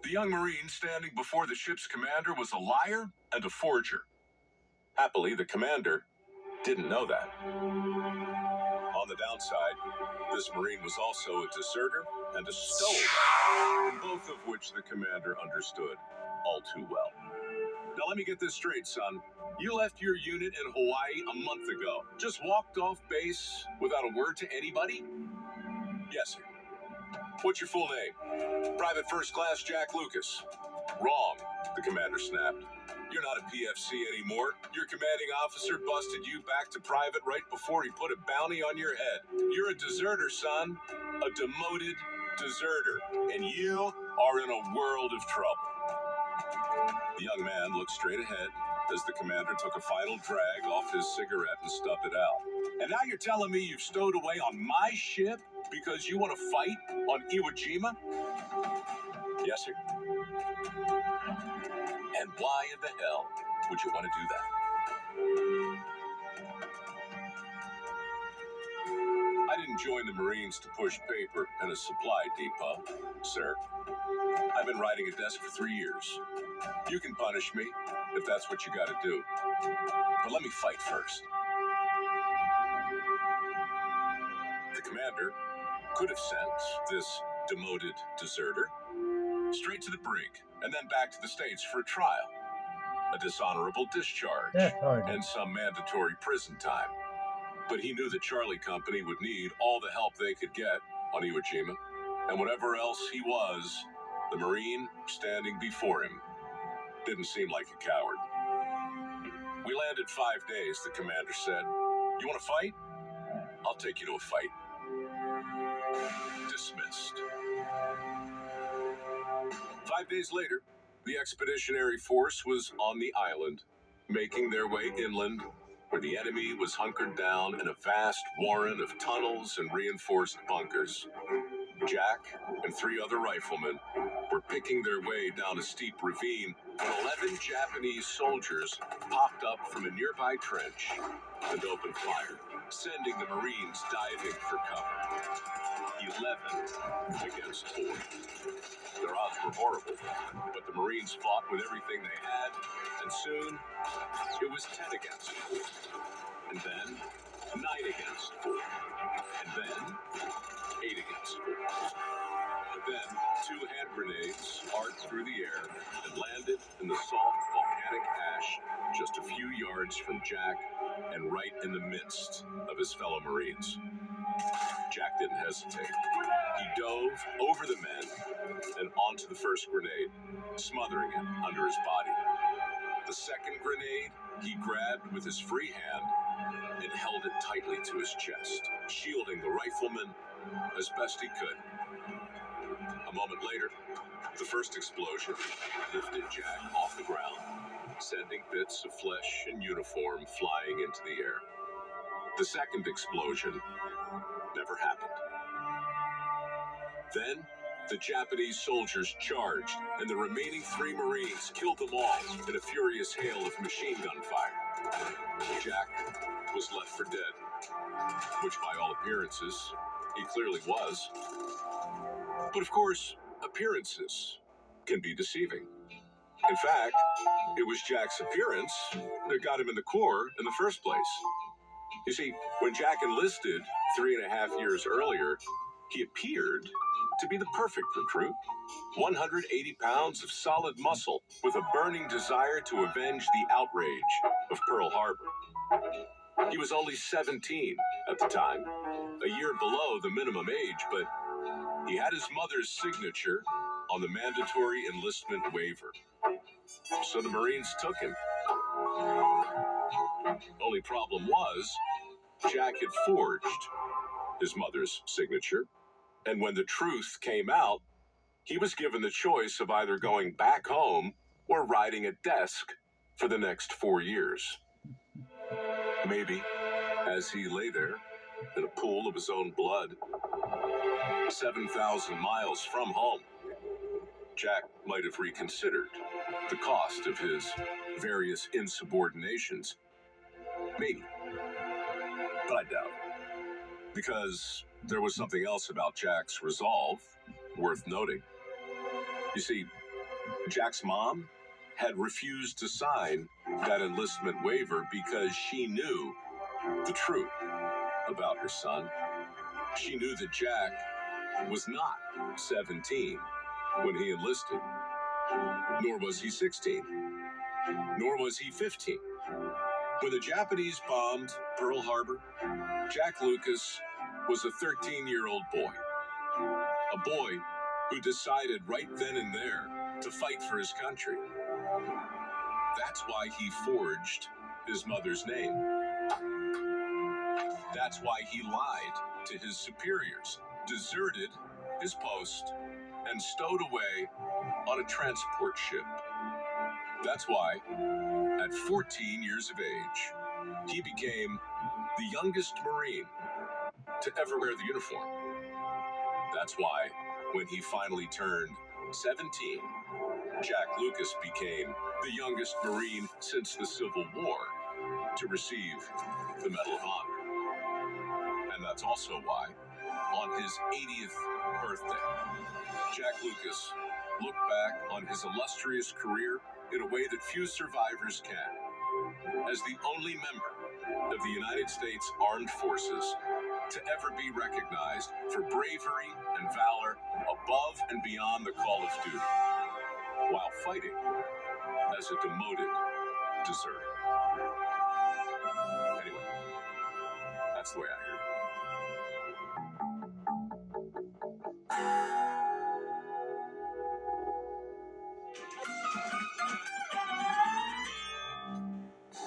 The young Marine standing before the ship's commander was a liar and a forger. Happily, the commander didn't know that. On the downside, this Marine was also a deserter and a stowaway, both of which the commander understood all too well. Now let me get this straight, son. You left your unit in Hawaii a month ago. Just walked off base without a word to anybody? Yes, sir. What's your full name? Private First Class Jack Lucas. Wrong, the commander snapped. You're not a PFC anymore. Your commanding officer busted you back to private right before he put a bounty on your head. You're a deserter, son. A demoted deserter. And you are in a world of trouble. The young man looked straight ahead as the commander took a final drag off his cigarette and stubbed it out. And now you're telling me you've stowed away on my ship because you want to fight on Iwo Jima? Yes, sir. And why in the hell would you want to do that? I didn't join the Marines to push paper in a supply depot, sir. I've been riding a desk for 3 years. You can punish me if that's what you got to do. But let me fight first. The commander could have sent this demoted deserter straight to the brig and then back to the States for a trial, a dishonorable discharge, and some mandatory prison time. But he knew the Charlie Company would need all the help they could get on Iwo Jima, and whatever else he was, the Marine standing before him didn't seem like a coward. We landed 5 days, the commander said. You want to fight? I'll take you to a fight. Dismissed. 5 days later, the expeditionary force was on the island, making their way inland, where the enemy was hunkered down in a vast warren of tunnels and reinforced bunkers. Jack and 3 other riflemen were picking their way down a steep ravine when 11 Japanese soldiers popped up from a nearby trench and opened fire, sending the Marines diving for cover. 11 against 4. Their odds were horrible, but the Marines fought with everything they had, and soon it was 10 against 4, and then 9 against 4, and then 8 against 4. But then 2 hand grenades arced through the air and landed in the soft volcanic ash just a few yards from Jack and right in the midst of his fellow Marines. Jack didn't hesitate. He dove over the men and onto the first grenade, smothering it under his body. The second grenade he grabbed with his free hand and held it tightly to his chest, shielding the rifleman as best he could. A moment later, the first explosion lifted Jack off the ground, sending bits of flesh and uniform flying into the air. The second explosion never happened. Then, the Japanese soldiers charged, and the remaining 3 Marines killed them all in a furious hail of machine gun fire. Jack was left for dead, which by all appearances, he clearly was. But of course, appearances can be deceiving. In fact, it was Jack's appearance that got him in the Corps in the first place. You see, when Jack enlisted 3.5 years earlier, he appeared to be the perfect recruit. 180 pounds of solid muscle with a burning desire to avenge the outrage of Pearl Harbor. He was only 17 at the time, a year below the minimum age, but he had his mother's signature on the mandatory enlistment waiver. So the Marines took him. Only problem was, Jack had forged his mother's signature, and when the truth came out, he was given the choice of either going back home or riding a desk for the next 4 years. Maybe, as he lay there in a pool of his own blood, 7,000 miles from home, Jack might have reconsidered the cost of his various insubordinations. Maybe. But I doubt it. Because there was something else about Jack's resolve worth noting. You see, Jack's mom had refused to sign that enlistment waiver because she knew the truth about her son. She knew that Jack was not 17 when he enlisted, nor was he 16, nor was he 15. When the Japanese bombed Pearl Harbor, Jack Lucas was a 13-year-old boy. A boy who decided right then and there to fight for his country. That's why he forged his mother's name. That's why he lied to his superiors, deserted his post, and stowed away on a transport ship. That's why, at 14 years of age, he became the youngest Marine to ever wear the uniform. That's why, when he finally turned 17, Jack Lucas became the youngest Marine since the Civil War to receive the Medal of Honor. And that's also why, on his 80th birthday, Jack Lucas looked back on his illustrious career in a way that few survivors can, as the only member of the United States Armed Forces to ever be recognized for bravery and valor above and beyond the call of duty, while fighting as a demoted deserter. Anyway, that's the way I hear it.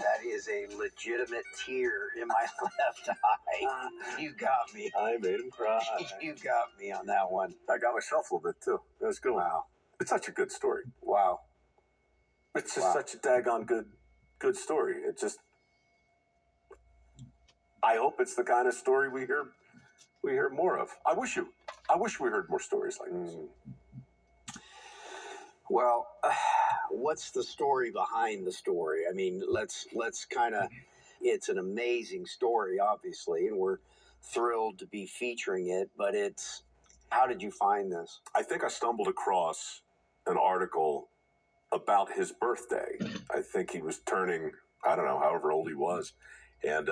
That is a legitimate tear in my left eye. You got me. I made him cry. You got me on that one. I got myself a little bit too. That was good. Wow. It's such a good story. Wow. It's just such a daggone good story. It just, I hope it's the kind of story we hear more of. I wish we heard more stories like this. Well, what's the story behind the story? I mean, let's kind of, it's an amazing story, obviously, and we're thrilled to be featuring it, but how did you find this? I think I stumbled across an article about his birthday. I think he was turning, I don't know, however old he was. And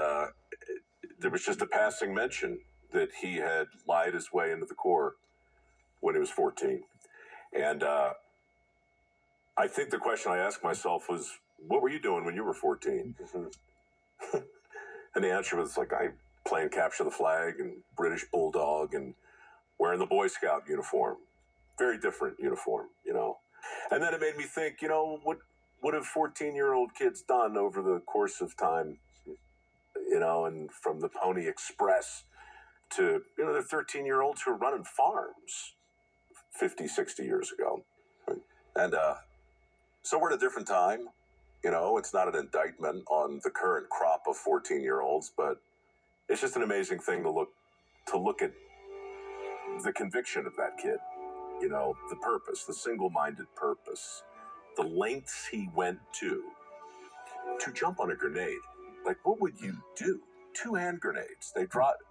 there was just a passing mention that he had lied his way into the Corps when he was 14. And I think the question I asked myself was, what were you doing when you were 14? Mm-hmm. And the answer was like, I playing capture the flag and British Bulldog and wearing the Boy Scout uniform. Very different uniform, you know. And then it made me think, you know, what have 14-year-old kids done over the course of time, you know, and from the Pony Express to, you know, the 13-year-olds who are running farms 50, 60 years ago. And so we're at a different time. You know, it's not an indictment on the current crop of 14-year-olds, but it's just an amazing thing to look at the conviction of that kid. You know, the purpose, the single-minded purpose, the lengths he went to jump on a grenade. Like, what would you do? 2 hand grenades. They dropped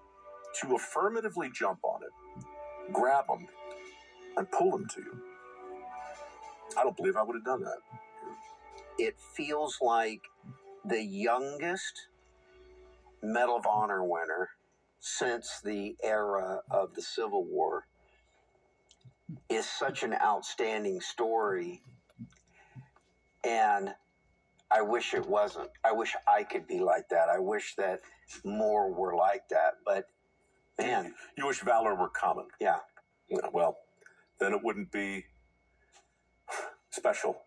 to affirmatively jump on it, grab them, and pull them to you. I don't believe I would have done that. It feels like the youngest Medal of Honor winner since the era of the Civil War is such an outstanding story. And I wish it wasn't. I wish I could be like that. I wish that more were like that. But, man. You wish valor were common. Yeah. Well, then it wouldn't be special.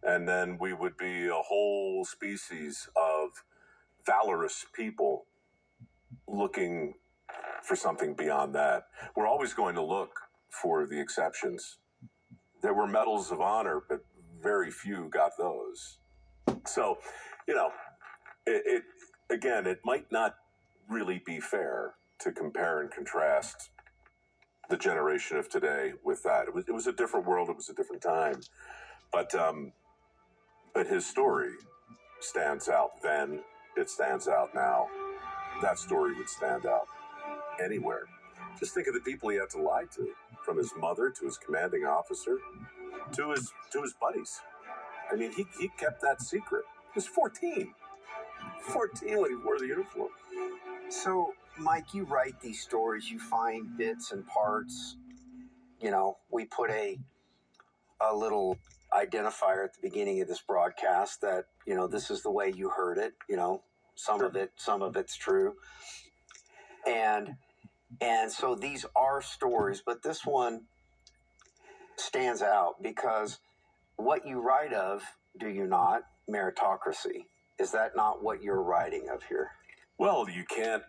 And then we would be a whole species of valorous people looking for something beyond that. We're always going to look for the exceptions. There were medals of honor, but very few got those. So, you know, it might not really be fair to compare and contrast the generation of today with that. It was a different world. It was a different time. But his story stands out then. It stands out now. That story would stand out anywhere. Just think of the people he had to lie to, from his mother to his commanding officer. to his buddies. I mean, he kept that secret. He was 14 when he wore the uniform. So, Mike, you write these stories, you find bits and parts. You know, we put a little identifier at the beginning of this broadcast that, you know, this is the way you heard it. You know, some of it's true. And so these are stories, but this one stands out because what you write of, do you not, meritocracy? Is that not what you're writing of here? Well, you can't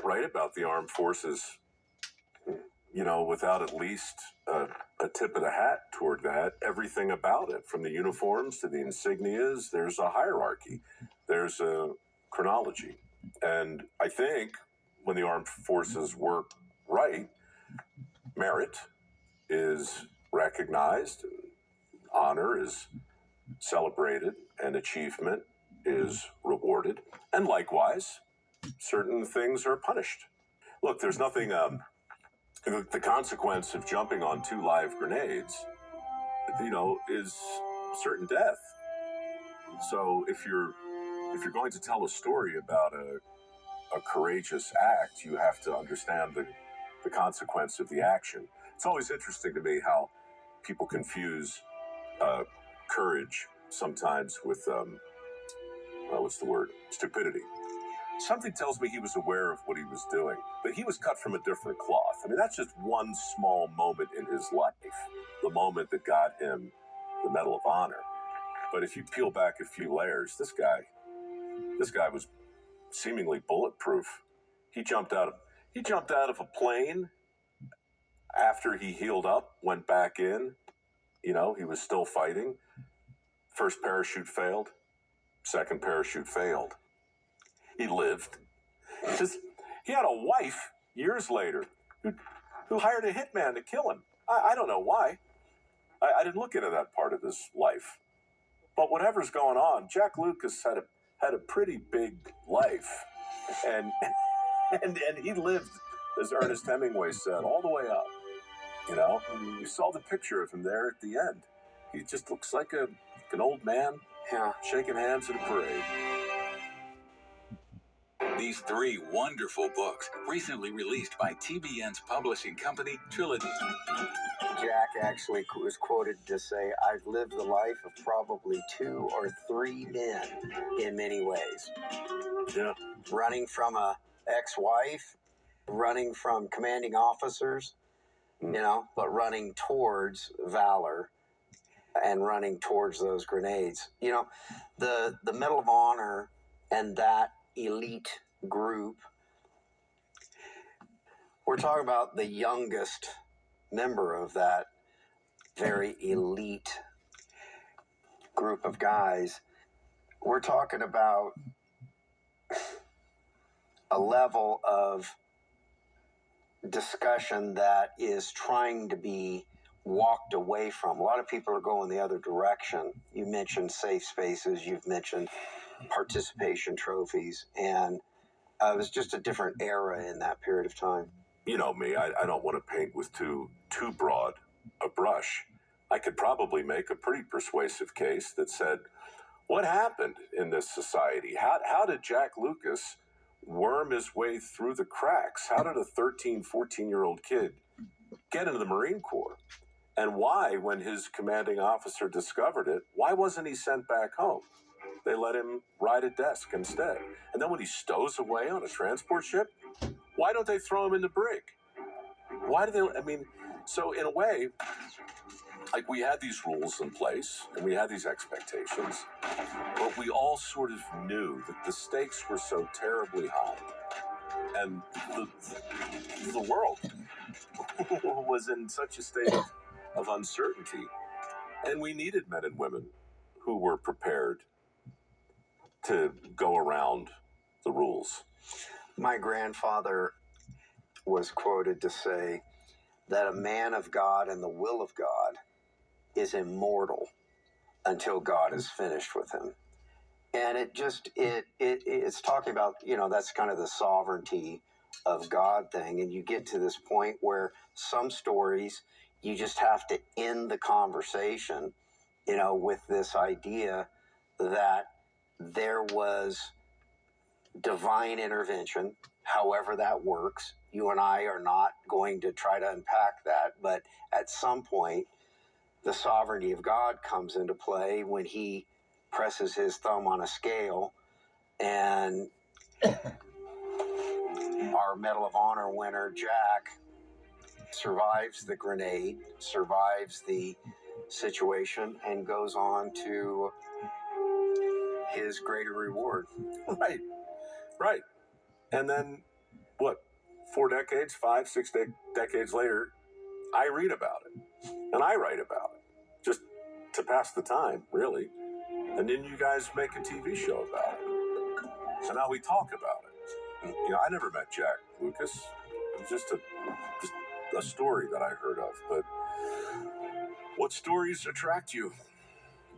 write about the armed forces, you know, without at least a tip of the hat toward that. Everything about it, from the uniforms to the insignias, there's a hierarchy, there's a chronology. And I think when the armed forces work right, merit is recognized, and honor is celebrated, and achievement is rewarded. And likewise, certain things are punished. Look, there's nothing, the consequence of jumping on 2 live grenades, you know, is certain death. So if you're going to tell a story about a courageous act, you have to understand the consequence of the action. It's always interesting to me how people confuse courage sometimes with, what's the word? Stupidity. Something tells me he was aware of what he was doing, but he was cut from a different cloth. I mean, that's just one small moment in his life, the moment that got him the Medal of Honor. But if you peel back a few layers, this guy was seemingly bulletproof. He jumped out of a plane after he healed up, went back in. You know, he was still fighting. First parachute failed. Second parachute failed. He lived. He had a wife years later who hired a hitman to kill him. I don't know why. I didn't look into that part of his life. But whatever's going on, Jack Lucas had a pretty big life. And he lived, as Ernest Hemingway said, all the way up. You know, you saw the picture of him there at the end. He just looks like an old man, shaking hands at a parade. These 3 wonderful books, recently released by TBN's publishing company, Trilogy. Jack actually was quoted to say, "I've lived the life of probably 2 or 3 men in many ways." Yeah. Running from a ex-wife, running from commanding officers, you know, but running towards valor and running towards those grenades. You know, the Medal of Honor and that elite group, we're talking about the youngest member of that very elite group of guys. We're talking about a level of discussion that is trying to be walked away from. A lot of people are going the other direction. You mentioned safe spaces, you've mentioned participation trophies, and it was just a different era in that period of time. You know me, I don't want to paint with too broad a brush. I could probably make a pretty persuasive case that said, what happened in this society? How did Jack Lucas worm his way through the cracks? How did a 13, 14-year-old kid get into the Marine Corps? And why, when his commanding officer discovered it, why wasn't he sent back home? They let him ride a desk instead. And then when he stows away on a transport ship, why don't they throw him in the brig? Why do they, I mean, so in a way, like, we had these rules in place and we had these expectations, but we all sort of knew that the stakes were so terribly high, and the world was in such a state of uncertainty, and we needed men and women who were prepared to go around the rules. My grandfather was quoted to say that a man of God and the will of God is immortal until God is finished with him. And it's talking about, you know, that's kind of the sovereignty of God thing. And you get to this point where some stories you just have to end the conversation, you know, with this idea that there was divine intervention, however that works. You and I are not going to try to unpack that, but at some point, the sovereignty of God comes into play when he presses his thumb on a scale, and our Medal of Honor winner, Jack, survives the grenade, survives the situation, and goes on to his greater reward. Right, right. And then, what, 4 decades, 5, 6 decades later, I read about it. And I write about it. Just to pass the time, really. And then you guys make a TV show about it. So now we talk about it. You know, I never met Jack Lucas. It was just a story that I heard of. But what stories attract you?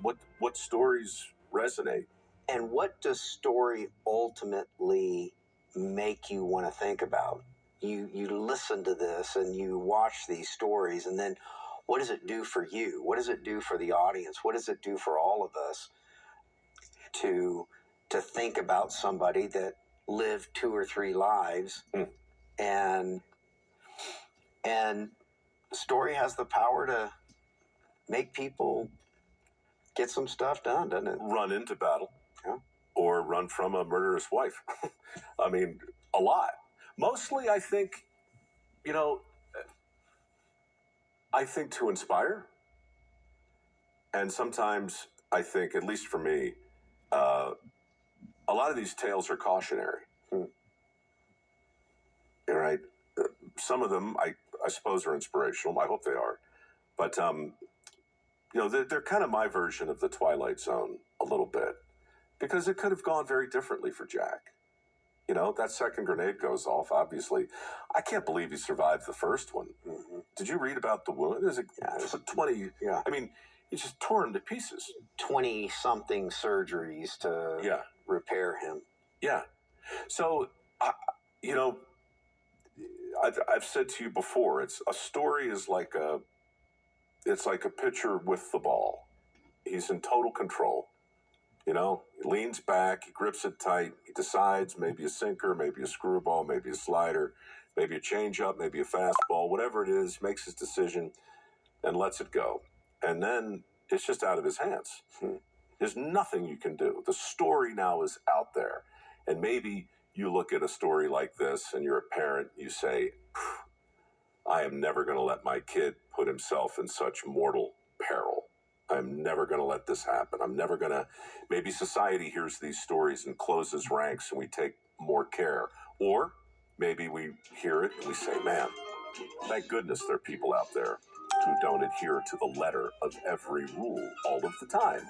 What stories resonate? And what does story ultimately make you want to think about? You listen to this and you watch these stories, and then what does it do for you? What does it do for the audience? What does it do for all of us to think about somebody that lived 2 or 3 lives? And story has the power to make people get some stuff done, doesn't it? Run into battle. Yeah. Or run from a murderous wife. I mean, a lot. Mostly, I think, you know, I think to inspire. And sometimes I think, at least for me, a lot of these tales are cautionary. Right? Some of them, I suppose, are inspirational. I hope they are. But, you know, they're kind of my version of the Twilight Zone a little bit. Because it could have gone very differently for Jack. You know, that second grenade goes off, obviously. I can't believe he survived the first one. Mm-hmm. Did you read about the wound? There's 20. Yeah. I mean, he's just torn to pieces. 20-something surgeries to repair him. Yeah. So, you know, I've said to you before, it's a story is like it's like a pitcher with the ball. He's in total control. You know, he leans back, he grips it tight, he decides maybe a sinker, maybe a screwball, maybe a slider, maybe a changeup, maybe a fastball, whatever it is, makes his decision and lets it go. And then it's just out of his hands. There's nothing you can do. The story now is out there. And maybe you look at a story like this and you're a parent, you say, I am never going to let my kid put himself in such mortal peril. I'm never going to let this happen. I'm never going to. Maybe society hears these stories and closes ranks and we take more care. Or maybe we hear it and we say, man, thank goodness there are people out there who don't adhere to the letter of every rule all of the time.